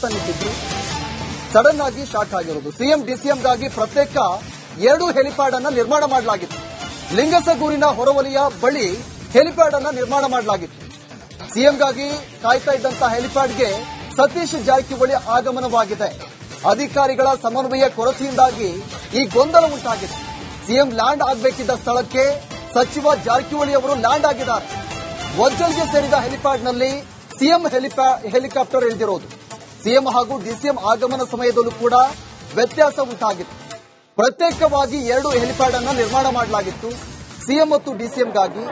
ಕಾಯ್ತಾ ನಿಂತಿದ್ರು. ಸಡನ್ ಆಗಿ ಶಾಕ್ ಆಗಿರೋದು. ಸಿಎಂ ಡಿಸಿಎಂಗಾಗಿ ಪ್ರತ್ಯೇಕ 2 ಹೆಲಿಪ್ಯಾಡ್ ಅನ್ನ ನಿರ್ಮಾಣ ಮಾಡಲಾಗಿತ್ತು. ಲಿಂಗಸಗೂರಿನ ಹೊರವಲಯ ಬಳಿ ಹೆಲಿಪ್ಯಾಡ್ ಅನ್ನ ನಿರ್ಮಾಣ ಮಾಡಲಾಗಿತ್ತು. ಸಿಎಂಗಾಗಿ ಕಾಯ್ತಾ ಇದ್ದಂತಹ ಹೆಲಿಪ್ಯಾಡ್ಗೆ ಸತೀಶ್ ಜಾರಕಿಹೊಳಿ ಆಗಮನವಾಗಿದೆ. ಅಧಿಕಾರಿಗಳ ಸಮನ್ವಯ ಕೊರತೆಯಿಂದಾಗಿ ಈ ಗೊಂದಲ ಉಂಟಾಗಿದೆ. ಸಿಎಂ ಲ್ಯಾಂಡ್ ಆಗಬೇಕಿದ್ದ ಸ್ಥಳಕ್ಕೆ ಸಚಿವ ಜಾರಕಿಹೊಳಿ ಅವರು ಲ್ಯಾಂಡ್ ಆಗಿದ್ದಾರೆ. ವಜ್ಜಲ್ಗೆ ಸೇರಿದ ಹೆಲಿಪ್ಯಾಡ್ನಲ್ಲಿ ಸಿಎಂ ಹೆಲಿಕಾಪ್ಟರ್ ಇಳಿದಿರೋದು. ಸಿಎಂ ಹಾಗೂ ಡಿಸಿಎಂ ಆಗಮನ ಸಮಯದಲ್ಲೂ ಕೂಡ ವ್ಯತ್ಯಾಸ ಉಂಟಾಗಿತ್ತು. ಪ್ರತ್ಯೇಕವಾಗಿ 2 ಹೆಲಿಪ್ಯಾಡ್ ಅನ್ನು ನಿರ್ಮಾಣ ಮಾಡಲಾಗಿತ್ತು ಸಿಎಂ ಮತ್ತು ಡಿಸಿಎಂಗಾಗಿ.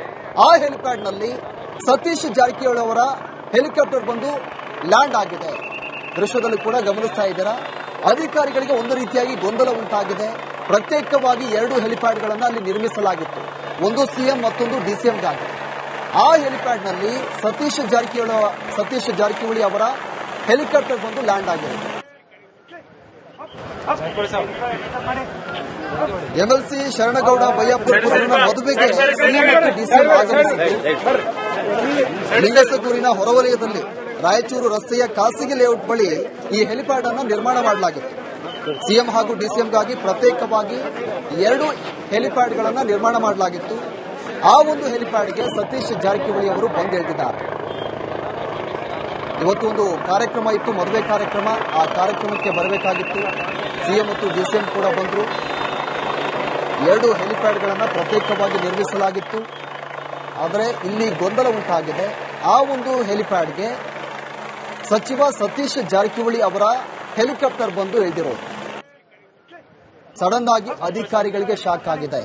ಆ ಹೆಲಿಪ್ಯಾಡ್ನಲ್ಲಿ ಸತೀಶ್ ಜಾರಕಿಹೊಳಿ ಅವರ ಹೆಲಿಕಾಪ್ಟರ್ ಬಂದು ಲ್ಯಾಂಡ್ ಆಗಿದೆ. ದೃಶ್ಯದಲ್ಲಿ ಕೂಡ ಗಮನಿಸ್ತಾ ಇದ್ದೀರಾ. ಅಧಿಕಾರಿಗಳಿಗೆ ಒಂದು ರೀತಿಯಾಗಿ ಗೊಂದಲ ಉಂಟಾಗಿದೆ. ಪ್ರತ್ಯೇಕವಾಗಿ 2 ಹೆಲಿಪ್ಯಾಡ್ಗಳನ್ನು ಅಲ್ಲಿ ನಿರ್ಮಿಸಲಾಗಿತ್ತು. ಒಂದು ಸಿಎಂ ಮತ್ತೊಂದು ಡಿಸಿಎಂಗಾಗಿ. ಆ ಹೆಲಿಪ್ಯಾಡ್ನಲ್ಲಿ ಸತೀಶ್ ಜಾರಕಿಹೊಳಿ ಅವರ ಹೆಲಿಕಾಪ್ಟರ್ ಬಂದು ಲ್ಯಾಂಡ್ ಆಗಿದೆ. ಎಂಎಲ್ಸಿ ಶರಣಗೌಡ ಬಯ್ಯಾಪುರ ಪುತ್ರನ ಮದುವೆಗೆ ಸಿಎಂ ಮತ್ತು ಡಿಸಿಎಂ ಆಗಮಿಸಿದ್ದು ಲಿಂಗಸಗೂರಿನ ಹೊರವಲಯದಲ್ಲಿ ರಾಯಚೂರು ರಸ್ತೆಯ ಖಾಸಗಿ ಲೇಔಟ್ ಬಳಿ ಈ ಹೆಲಿಪ್ಯಾಡ್ ಅನ್ನು ನಿರ್ಮಾಣ ಮಾಡಲಾಗಿತ್ತು. ಸಿಎಂ ಹಾಗೂ ಡಿಸಿಎಂಗಾಗಿ ಪ್ರತ್ಯೇಕವಾಗಿ 2 ಹೆಲಿಪ್ಯಾಡ್ಗಳನ್ನು ನಿರ್ಮಾಣ ಮಾಡಲಾಗಿತ್ತು. ಆ ಒಂದು ಹೆಲಿಪ್ಯಾಡ್ಗೆ ಸತೀಶ್ ಜಾರಕಿಹೊಳಿ ಅವರು ಬಂದಿಳಿದಿದ್ದಾರೆ. ಇವತ್ತು ಒಂದು ಕಾರ್ಯಕ್ರಮ ಇತ್ತು, ಮದುವೆ ಕಾರ್ಯಕ್ರಮ. ಆ ಕಾರ್ಯಕ್ರಮಕ್ಕೆ ಬರಬೇಕಾಗಿತ್ತು. ಸಿಎಂ ಮತ್ತು ಡಿಸಿಎಂ ಕೂಡ ಬಂದರು. 2 ಹೆಲಿಪ್ಯಾಡ್ಗಳನ್ನು ಪ್ರತ್ಯೇಕವಾಗಿ ನಿರ್ಮಿಸಲಾಗಿತ್ತು. ಆದರೆ ಇಲ್ಲಿ ಗೊಂದಲ ಉಂಟಾಗಿದೆ. ಆ ಒಂದು ಹೆಲಿಪ್ಯಾಡ್ಗೆ ಸಚಿವ ಸತೀಶ್ ಜಾರಕಿಹೊಳಿ ಅವರ ಹೆಲಿಕಾಪ್ಟರ್ ಬಂದು ಇಳಿದಿರೋದು. ಸಡನ್ ಆಗಿ ಅಧಿಕಾರಿಗಳಿಗೆ ಶಾಕ್ ಆಗಿದೆ.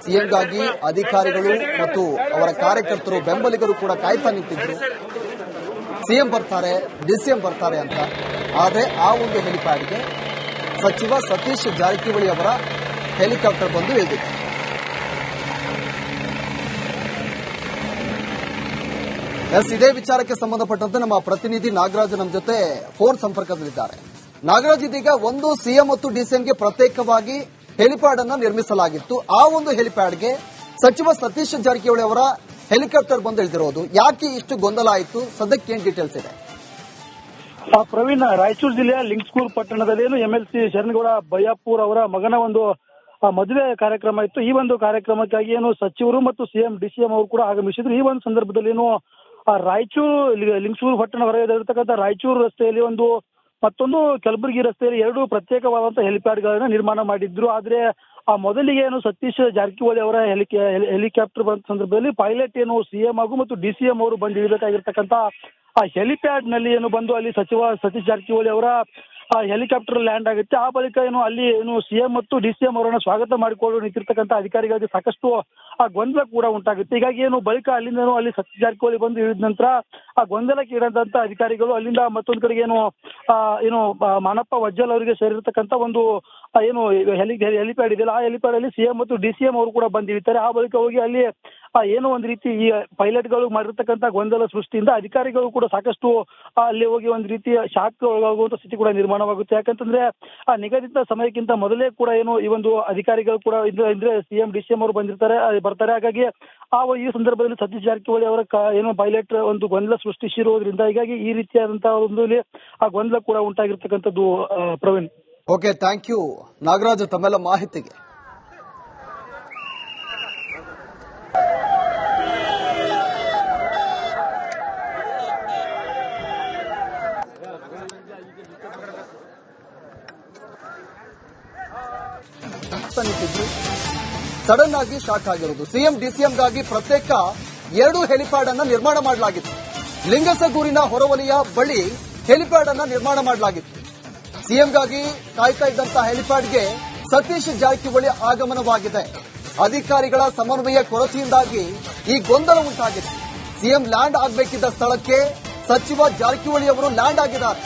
ಸಿಎಂಗಾಗಿ ಅಧಿಕಾರಿಗಳು ಮತ್ತು ಅವರ ಕಾರ್ಯಕರ್ತರು, ಬೆಂಬಲಿಗರು ಕೂಡ ಕಾಯ್ತಾ ನಿಂತಿದ್ರು. ಸಿಎಂ ಬರ್ತಾರೆ, ಡಿಸಿಎಂ ಬರ್ತಾರೆ ಅಂತ. ಆದರೆ ಆ ಒಂದು ಹೆಲಿಪ್ಯಾಡ್ಗೆ ಸಚಿವ ಸತೀಶ್ ಜಾರಕಿಹೊಳಿ ಅವರ ಹೆಲಿಕಾಪ್ಟರ್ ಬಂದು ಇಳಿದಿದೆ. ಇದೇ ವಿಚಾರಕ್ಕೆ ಸಂಬಂಧಪಟ್ಟಂತೆ ನಮ್ಮ ಪ್ರತಿನಿಧಿ ನಾಗರಾಜ್ ನಮ್ಮ ಜೊತೆ ಫೋನ್ ಸಂಪರ್ಕದಲ್ಲಿದ್ದಾರೆ. ನಾಗರಾಜ್, ಇದೀಗ ಒಂದು ಸಿಎಂ ಮತ್ತು ಡಿಸಿಎಂಗೆ ಪ್ರತ್ಯೇಕವಾಗಿ ಹೆಲಿಪ್ಯಾಡ್ ಅನ್ನು ನಿರ್ಮಿಸಲಾಗಿತ್ತು. ಆ ಒಂದು ಹೆಲಿಪ್ಯಾಡ್ಗೆ ಸಚಿವ ಸತೀಶ್ ಜಾರಕಿಹೊಳಿ ಅವರ ಹೆಲಿಕಾಪ್ಟರ್ ಬಂದು ಇಳಿದಿರೋದು. ಯಾಕೆ ಇಷ್ಟು ಗೊಂದಲ ಆಯಿತು? ಸದ್ಯಕ್ಕೆ ಏನ್ ಡೀಟೇಲ್ಸ್ ಇದೆ? ಪ್ರವೀಣ್, ರಾಯಚೂರು ಜಿಲ್ಲೆಯ ಲಿಂಗಸ್ಕೂರು ಪಟ್ಟಣದಲ್ಲಿ ಎಂಎಲ್ಸಿ ಶರಣಗೌಡ ಬಯ್ಯಾಪುರ್ ಅವರ ಮಗನ ಒಂದು ಮದುವೆ ಕಾರ್ಯಕ್ರಮ ಇತ್ತು. ಈ ಒಂದು ಕಾರ್ಯಕ್ರಮಕ್ಕಾಗಿ ಸಚಿವರು ಮತ್ತು ಸಿಎಂ ಡಿಸಿಎಂ ಅವರು ಕೂಡ ಆಗಮಿಸಿದ್ರು. ಈ ಒಂದು ಸಂದರ್ಭದಲ್ಲಿ ರಾಯಚೂರು ಲಿಂಗಸ್ಕೂರು ಪಟ್ಟಣ ಹೊರಗಿರತಕ್ಕಂಥ ರಾಯಚೂರು ರಸ್ತೆಯಲ್ಲಿ ಮತ್ತೊಂದು ಕಲಬುರಗಿ ರಸ್ತೆಯಲ್ಲಿ 2 ಪ್ರತ್ಯೇಕವಾದಂತಹ ಹೆಲಿಪ್ಯಾಡ್ಗಳನ್ನು ನಿರ್ಮಾಣ ಮಾಡಿದ್ರು. ಆದ್ರೆ ಆ ಮೊದಲಿಗೆ ಸತೀಶ್ ಜಾರಕಿಹೊಳಿ ಅವರ ಹೆಲಿಕಾಪ್ಟರ್ ಬಂದ ಸಂದರ್ಭದಲ್ಲಿ ಪೈಲಟ್ ಸಿಎಂ ಹಾಗೂ ಮತ್ತು ಡಿಸಿಎಂ ಅವರು ಬಂದು ಇಳಿಬೇಕಾಗಿರ್ತಕ್ಕಂಥ ಆ ಹೆಲಿಪ್ಯಾಡ್ ನಲ್ಲಿ ಬಂದು ಅಲ್ಲಿ ಸಚಿವ ಸತೀಶ್ ಜಾರಕಿಹೊಳಿ ಅವರ ಹೆಲಿಕಾಪ್ಟರ್ ಲ್ಯಾಂಡ್ ಆಗುತ್ತೆ. ಆ ಬಳಿಕ ಅಲ್ಲಿ ಸಿಎಂ ಮತ್ತು ಡಿಸಿಎಂ ಅವರನ್ನ ಸ್ವಾಗತ ಮಾಡಿಕೊಂಡು ನಿಂತಿರ್ತಕ್ಕಂಥ ಅಧಿಕಾರಿಗಳಿಗೆ ಸಾಕಷ್ಟು ಆ ಗೊಂದಲ ಕೂಡ ಉಂಟಾಗುತ್ತೆ. ಹೀಗಾಗಿ ಬಳಿಕ ಅಲ್ಲಿಂದ ಅಲ್ಲಿ ಸತೀಶ್ ಜಾರಕಿಹೊಳಿ ಬಂದು ಇಳಿದ ನಂತರ ಆ ಗೊಂದಲಕ್ಕೆ ಈಡಾದಂತ ಅಧಿಕಾರಿಗಳು ಅಲ್ಲಿಂದ ಮತ್ತೊಂದು ಕಡೆಗೆ ಮಾನಪ್ಪ ವಜ್ಜಲ್ ಅವರಿಗೆ ಸೇರಿರ್ತಕ್ಕಂಥ ಒಂದು ಹೆಲಿಪ್ಯಾಡ್ ಇದೆಯಲ್ಲ, ಆ ಹೆಲಿಪ್ಯಾಡ್ ಅಲ್ಲಿ ಸಿಎಂ ಮತ್ತು ಡಿಸಿಎಂ ಅವರು ಕೂಡ ಬಂದಿರ್ತಾರೆ. ಆ ಬಳಿಕ ಹೋಗಿ ಅಲ್ಲಿ ಒಂದು ರೀತಿ ಈ ಪೈಲಟ್ಗಳು ಮಾಡಿರ್ತಕ್ಕಂಥ ಗೊಂದಲ ಸೃಷ್ಟಿಯಿಂದ ಅಧಿಕಾರಿಗಳು ಕೂಡ ಸಾಕಷ್ಟು ಅಲ್ಲಿ ಹೋಗಿ ಒಂದು ರೀತಿಯ ಶಾಕ್ ಒಳಗಾಗುವಂತ ಸ್ಥಿತಿ ಕೂಡ ನಿರ್ಮಾಣವಾಗುತ್ತೆ. ಯಾಕಂತಂದ್ರೆ ಆ ನಿಗದಿತ ಸಮಯಕ್ಕಿಂತ ಮೊದಲೇ ಕೂಡ ಈ ಒಂದು ಅಧಿಕಾರಿಗಳು ಕೂಡ ಅಂದ್ರೆ ಸಿಎಂ ಡಿಸಿಎಂ ಅವರು ಬರ್ತಾರೆ. ಹಾಗಾಗಿ ಈ ಸಂದರ್ಭದಲ್ಲಿ ಸತೀಶ್ ಜಾರಕಿಹೊಳಿ ಅವರ ಪೈಲಟ್ ಒಂದು ಗೊಂದಲ ಸೃಷ್ಟಿಸಿರುವುದರಿಂದ ಹೀಗಾಗಿ ಈ ರೀತಿಯಾದಂತಹ ಆ ಗೊಂದಲ ಕೂಡ ಉಂಟಾಗಿರ್ತಕ್ಕಂಥದ್ದು. Praveen, okay, thank you Nagaraj ತಮ್ಮೆಲ್ಲ ಮಾಹಿತಿಗೆ. ಸಡನ್ ಆಗಿ ಶಾಕ್ ಆಗಿರೋದು. ಸಿಎಂ ಡಿಸಿಎಂಗಾಗಿ ಪ್ರತ್ಯೇಕ 2 ಹೆಲಿಪ್ಯಾಡ್ ಅನ್ನು ನಿರ್ಮಾಣ ಮಾಡಲಾಗಿತ್ತು. ಲಿಂಗಸಗೂರಿನ ಹೊರವಲಯ ಬಳಿ ಹೆಲಿಪ್ಯಾಡ್ ಅನ್ನು ನಿರ್ಮಾಣ ಮಾಡಲಾಗಿತ್ತು. ಸಿಎಂಗಾಗಿ ಕಾಯ್ತಾ ಇದ್ದಂತಹ ಹೆಲಿಪ್ಯಾಡ್ಗೆ ಸತೀಶ್ ಜಾರಕಿಹೊಳಿ ಆಗಮನವಾಗಿದೆ. ಅಧಿಕಾರಿಗಳ ಸಮನ್ವಯ ಕೊರತೆಯಿಂದಾಗಿ ಈ ಗೊಂದಲ ಉಂಟಾಗಿದೆ. ಸಿಎಂ ಲ್ಯಾಂಡ್ ಆಗಬೇಕಿದ್ದ ಸ್ಥಳಕ್ಕೆ ಸಚಿವ ಜಾರಕಿಹೊಳಿ ಅವರು ಲ್ಯಾಂಡ್ ಆಗಿದ್ದಾರೆ.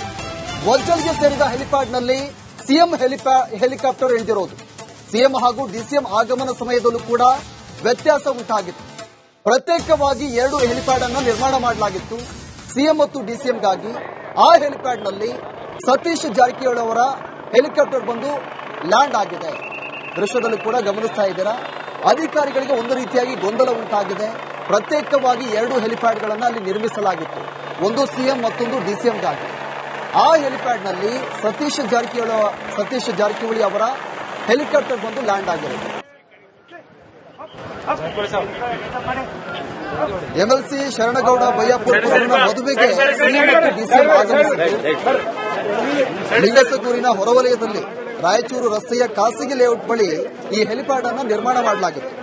ವಜ್ಜಲ್ಗೆ ಸೇರಿದ ಹೆಲಿಪ್ಯಾಡ್ನಲ್ಲಿ ಸಿಎಂ ಹೆಲಿಕಾಪ್ಟರ್ ಇಳಿದಿರೋದು. ಸಿಎಂ ಹಾಗೂ ಡಿಸಿಎಂ ಆಗಮನ ಸಮಯದಲ್ಲೂ ಕೂಡ ವ್ಯತ್ಯಾಸ ಉಂಟಾಗಿತ್ತು. ಪ್ರತ್ಯೇಕವಾಗಿ 2 ಹೆಲಿಪ್ಯಾಡ್ ಅನ್ನು ನಿರ್ಮಾಣ ಮಾಡಲಾಗಿತ್ತು ಸಿಎಂ ಮತ್ತು ಡಿಸಿಎಂಗಾಗಿ. ಆ ಹೆಲಿಪ್ಯಾಡ್ನಲ್ಲಿ ಸತೀಶ್ ಜಾರಕಿಹೊಳಿ ಅವರ ಹೆಲಿಕಾಪ್ಟರ್ ಬಂದು ಲ್ಯಾಂಡ್ ಆಗಿದೆ. ದೃಶ್ಯದಲ್ಲಿ ಕೂಡ ಗಮನಿಸ್ತಾ ಇದ್ದೀರಾ. ಅಧಿಕಾರಿಗಳಿಗೆ ಒಂದು ರೀತಿಯಾಗಿ ಗೊಂದಲ ಉಂಟಾಗಿದೆ. ಪ್ರತ್ಯೇಕವಾಗಿ 2 ಹೆಲಿಪ್ಯಾಡ್ಗಳನ್ನು ಅಲ್ಲಿ ನಿರ್ಮಿಸಲಾಗಿತ್ತು. ಒಂದು ಸಿಎಂ ಮತ್ತೊಂದು ಡಿಸಿಎಂಗಾಗಿ. ಆ ಹೆಲಿಪ್ಯಾಡ್ನಲ್ಲಿ ಸತೀಶ್ ಜಾರಕಿಹೊಳಿ ಅವರ ಹೆಲಿಕಾಪ್ಟರ್ ಬಂದು ಲ್ಯಾಂಡ್ ಆಗಿರುತ್ತೆ. ಎಂಎಲ್ಸಿ ಶರಣಗೌಡ ಬಯ್ಯಾಪುರ ಅವರ ಮದುವೆಗೆ ಸಿಎಂ ಮತ್ತು ಡಿಸಿಎಂ ಆಗಮಿಸಿದ್ದು ಲಿಂಗಸಗೂರಿನ ಹೊರವಲಯದಲ್ಲಿ ರಾಯಚೂರು ರಸ್ತೆಯ ಖಾಸಗಿ ಲೇಔಟ್ ಬಳಿ ಈ ಹೆಲಿಪ್ಯಾಡ್ ಅನ್ನು ನಿರ್ಮಾಣ ಮಾಡಲಾಗಿತ್ತು.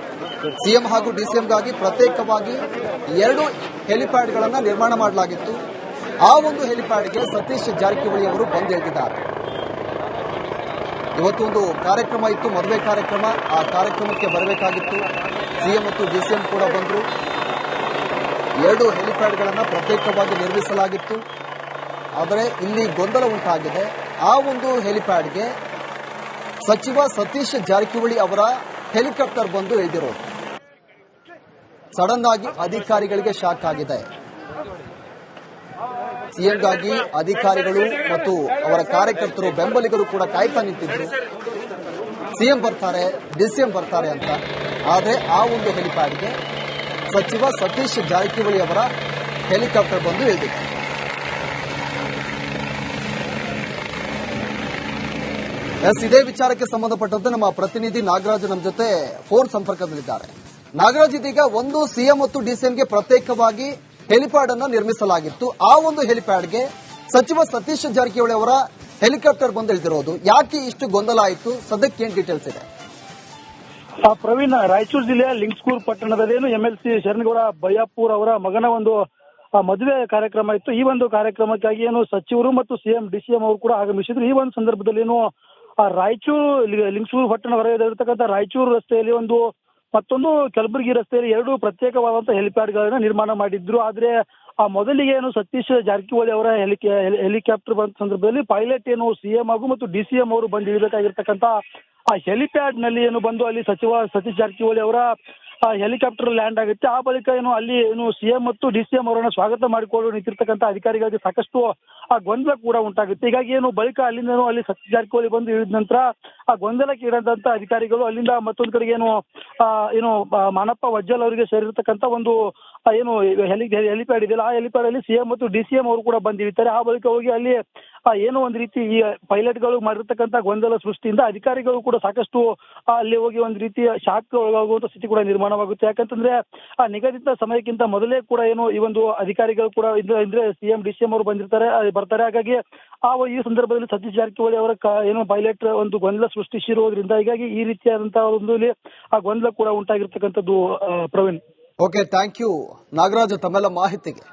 ಸಿಎಂ ಹಾಗೂ ಡಿಸಿಎಂಗಾಗಿ ಪ್ರತ್ಯೇಕವಾಗಿ 2 ಹೆಲಿಪ್ಯಾಡ್ಗಳನ್ನು ನಿರ್ಮಾಣ ಮಾಡಲಾಗಿತ್ತು. ಆ ಒಂದು ಹೆಲಿಪ್ಯಾಡ್ಗೆ ಸತೀಶ್ ಜಾರಕಿಹೊಳಿ ಅವರು ಬಂದಿಳಿದಿದ್ದಾರೆ. ಇವತ್ತೊಂದು ಕಾರ್ಯಕ್ರಮ ಇತ್ತು, ಮದುವೆ ಕಾರ್ಯಕ್ರಮ. ಆ ಕಾರ್ಯಕ್ರಮಕ್ಕೆ ಬರಬೇಕಾಗಿತ್ತು. ಸಿಎಂ ಮತ್ತು ಡಿಸಿಎಂ ಕೂಡ ಬಂದರು. 2 ಹೆಲಿಪ್ಯಾಡ್ಗಳನ್ನು ಪ್ರತ್ಯೇಕವಾಗಿ ನಿರ್ಮಿಸಲಾಗಿತ್ತು. ಆದರೆ ಇಲ್ಲಿ ಗೊಂದಲ ಉಂಟಾಗಿದೆ. ಆ ಒಂದು ಹೆಲಿಪ್ಯಾಡ್ಗೆ ಸಚಿವ ಸತೀಶ್ ಜಾರಕಿಹೊಳಿ ಅವರ ಹೆಲಿಕಾಪ್ಟರ್ ಬಂದು ಇಳಿದಿರೋದು ಸಡನ್ ಆಗಿ ಅಧಿಕಾರಿಗಳಿಗೆ ಶಾಕ್ ಆಗಿದೆ. ಸಿಎಂಗಾಗಿ ಅಧಿಕಾರಿಗಳು ಮತ್ತು ಅವರ ಕಾರ್ಯಕರ್ತರು, ಬೆಂಬಲಿಗರು ಕೂಡ ಕಾಯ್ತಾ ನಿಂತಿದ್ರು. ಸಿಎಂ ಬರ್ತಾರೆ, ಡಿಸಿಎಂ ಬರ್ತಾರೆ ಅಂತ. ಆದರೆ ಆ ಒಂದು ಹೆಲಿಪ್ಯಾಡ್ಗೆ ಸಚಿವ ಸತೀಶ್ ಜಾರಕಿಹೊಳಿ ಅವರ ಹೆಲಿಕಾಪ್ಟರ್ ಬಂದು ಇಳಿದಿದೆ. ಇದೇ ವಿಚಾರಕ್ಕೆ ಸಂಬಂಧಪಟ್ಟಂತೆ ನಮ್ಮ ಪ್ರತಿನಿಧಿ ನಾಗರಾಜ್ ನಮ್ಮ ಜೊತೆ ಫೋನ್ ಸಂಪರ್ಕದಲ್ಲಿದ್ದಾರೆ. ನಾಗರಾಜ್, ಇದೀಗ ಒಂದು ಸಿಎಂ ಮತ್ತು ಡಿಸಿಎಂಗೆ ಪ್ರತ್ಯೇಕವಾಗಿ ಹೆಲಿಪ್ಯಾಡ್ ಅನ್ನು ನಿರ್ಮಿಸಲಾಗಿತ್ತು. ಆ ಒಂದು ಹೆಲಿಪ್ಯಾಡ್ಗೆ ಸಚಿವ ಸತೀಶ್ ಜಾರಕಿಹೊಳಿ ಅವರ ಹೆಲಿಕಾಪ್ಟರ್ ಬಂದು ಇಳಿದಿರೋದು ಯಾಕೆ ಇಷ್ಟು ಗೊಂದಲ ಆಯಿತು? ಸದ್ಯಕ್ಕೆ ಏನ್ ಡೀಟೇಲ್ಸ್ ಇದೆ? ಪ್ರವೀಣ್, ರಾಯಚೂರು ಜಿಲ್ಲೆಯ ಲಿಂಗಸ್ಕೂರ್ ಪಟ್ಟಣದಲ್ಲೇನು ಎಂಎಲ್ಸಿ ಶರಣಗೌಡ ಬಯ್ಯಾಪುರ್ ಅವರ ಮಗನ ಒಂದು ಮದುವೆ ಕಾರ್ಯಕ್ರಮ ಇತ್ತು. ಈ ಒಂದು ಕಾರ್ಯಕ್ರಮಕ್ಕಾಗಿ ಏನು ಸಚಿವರು ಮತ್ತು ಸಿಎಂ ಡಿಸಿಎಂ ಅವರು ಕೂಡ ಆಗಮಿಸಿದ್ರು. ಈ ಒಂದು ಸಂದರ್ಭದಲ್ಲಿ ಏನು ರಾಯಚೂರು ಲಿಂಗಸೂರು ಪಟ್ಟಣ ಹೊರಗಿರತಕ್ಕಂಥ ರಾಯಚೂರು ರಸ್ತೆಯಲ್ಲಿ ಮತ್ತೊಂದು ಕಲಬುರಗಿ ರಸ್ತೆಯಲ್ಲಿ 2 ಪ್ರತ್ಯೇಕವಾದಂತಹ ಹೆಲಿಪ್ಯಾಡ್ಗಳನ್ನು ನಿರ್ಮಾಣ ಮಾಡಿದ್ರು. ಆದ್ರೆ ಆ ಮೊದಲಿಗೆ ಏನು ಸತೀಶ್ ಜಾರಕಿಹೊಳಿ ಅವರ ಹೆಲಿಕಾಪ್ಟರ್ ಬಂದ ಸಂದರ್ಭದಲ್ಲಿ ಪೈಲಟ್ ಏನು ಸಿಎಂ ಹಾಗೂ ಮತ್ತು ಡಿಸಿಎಂ ಅವರು ಬಂದು ಇಳಿಬೇಕಾಗಿರ್ತಕ್ಕಂಥ ಆ ಹೆಲಿಪ್ಯಾಡ್ ನಲ್ಲಿ ಏನು ಬಂದು ಅಲ್ಲಿ ಸಚಿವ ಸತೀಶ್ ಜಾರಕಿಹೊಳಿ ಅವರ ಹೆಲಿಕಾಪ್ಟರ್ ಲ್ಯಾಂಡ್ ಆಗುತ್ತೆ. ಆ ಬಳಿಕ ಅಲ್ಲಿ ಸಿಎಂ ಮತ್ತು ಡಿಸಿಎಂ ಅವರನ್ನ ಸ್ವಾಗತ ಮಾಡಿಕೊಂಡು ನಿಂತಿರ್ತಕ್ಕಂಥ ಅಧಿಕಾರಿಗಳಿಗೆ ಸಾಕಷ್ಟು ಆ ಗೊಂದಲ ಕೂಡ ಉಂಟಾಗುತ್ತೆ. ಹೀಗಾಗಿ ಬಳಿಕ ಅಲ್ಲಿಂದ ಅಲ್ಲಿ ಸತೀಶ್ ಜಾರಕಿಹೊಳಿ ಬಂದು ಇಳಿದ ನಂತರ ಆ ಗೊಂದಲಕ್ಕೆ ಈಡಾದಂತ ಅಧಿಕಾರಿಗಳು ಅಲ್ಲಿಂದ ಮತ್ತೊಂದು ಕಡೆಗೆ ಮಾನಪ್ಪ ವಜ್ಜಲ್ ಅವರಿಗೆ ಸೇರಿರ್ತಕ್ಕಂಥ ಒಂದು ಹೆಲಿಪ್ಯಾಡ್ ಇದೆಯಲ್ಲ, ಆ ಹೆಲಿಪ್ಯಾಡ್ ಅಲ್ಲಿ ಸಿಎಂ ಮತ್ತು ಡಿಸಿಎಂ ಅವರು ಕೂಡ ಬಂದಿರ್ತಾರೆ. ಆ ಬಳಿಕ ಹೋಗಿ ಅಲ್ಲಿ ಒಂದು ರೀತಿ ಈ ಪೈಲಟ್ ಗಳು ಮಾಡಿರ್ತಕ್ಕಂಥ ಗೊಂದಲ ಸೃಷ್ಟಿಯಿಂದ ಅಧಿಕಾರಿಗಳು ಕೂಡ ಸಾಕಷ್ಟು ಅಲ್ಲಿ ಹೋಗಿ ಒಂದು ರೀತಿಯ ಶಾಕ್ ಒಳಗಾಗುವಂತ ಸ್ಥಿತಿ ಕೂಡ ನಿರ್ಮಾಣವಾಗುತ್ತೆ. ಯಾಕಂತಂದ್ರೆ ಆ ನಿಗದಿತ ಸಮಯಕ್ಕಿಂತ ಮೊದಲೇ ಕೂಡ ಈ ಒಂದು ಅಧಿಕಾರಿಗಳು ಕೂಡ ಅಂದ್ರೆ ಸಿಎಂ ಡಿಸಿಎಂ ಅವರು ಬರ್ತಾರೆ. ಹಾಗಾಗಿ ಈ ಸಂದರ್ಭದಲ್ಲಿ ಸತೀಶ್ ಜಾರಕಿಹೊಳಿ ಅವರ ಪೈಲಟ್ ಒಂದು ಗೊಂದಲ ಸೃಷ್ಟಿಸಿರುವುದರಿಂದ ಹೀಗಾಗಿ ಈ ರೀತಿಯಾದಂತಹ ಒಂದು ಆ ಗೊಂದಲ ಕೂಡ ಉಂಟಾಗಿರ್ತಕ್ಕಂಥದ್ದು. Praveen, okay, thank you Nagaraj ತಮ್ಮೆಲ್ಲ ಮಾಹಿತಿಗೆ.